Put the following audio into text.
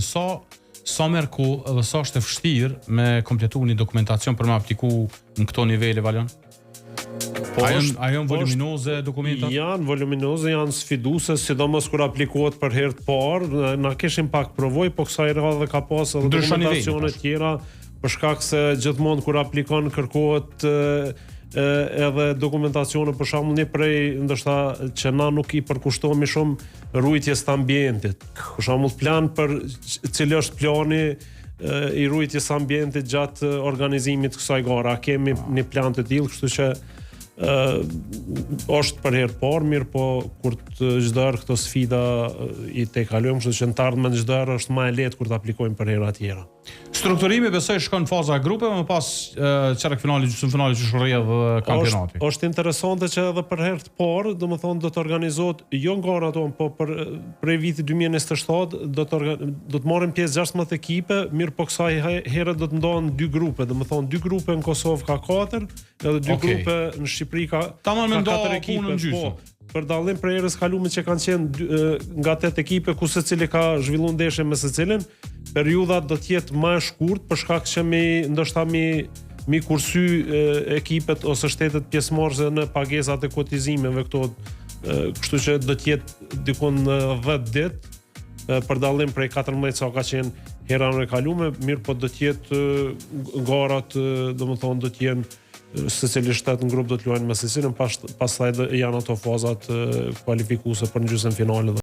kalojnë, sa merr kohë dhe sa është e vështirë me kompletu një dokumentacion për me apliku në këto nivele, Valion? A janë voluminoze dokumentat? Janë voluminoze, janë sfiduse, sidomos kur aplikohet për herë të parë, na kishim pak provoj, po kësaj radhe ka pas edhe dokumentacione tjera, për shkak se gjithmonë kur aplikon kërkohet edhe dokumentacione, për shembull një prej ndoshta që na nuk i përkushtohemi shumë rujtjes të ambientit. Për shembull plan për cili është plani i rujtjes së ambientit gjatë organizimit të kësaj gare. A kemi një plan të tillë, kështu që është për herë parë, mirë po kur çdo herë këto sfida i tekalojmë, kështu që në të ardhmen çdo herë është më e lehtë kur të aplikojmë për hera tjera. Strukturimi besoj shkon faza e grupeve, më pas çerek finali, gjysmëfinali që shërrjedh kampionati. Është interesante që edhe për herë të parë, domethënë do të organizohet jo gara tonë, po prej vitit 2027 do të marrin pjesë 16 ekipe, mirë po kësaj here do të ndahen 2 grupe, domethënë 2 grupe në Kosovë ka 4, edhe 2 grupe në Shqipëri ka 4 ekipe. Për dallim prej erës kalume që kanë qenë nga 8 ekipe ku secili ka zhvilluar ndeshje me secilin, periudha do të jetë më e shkurtë për shkak që ndoshta mi kursy ekipet ose shtetet pjesëmarrëse në pagesat e kotizimeve këto, kështu që do të jetë dikon 10 ditë për dallim prej 14 sa ka qenë hera e kalume, mirë po do të jetë garat, domethënë do të jenë secili shtet në grup do të luajnë me secilin, pastaj janë ato fazat kualifikuese për në gjysmën finale.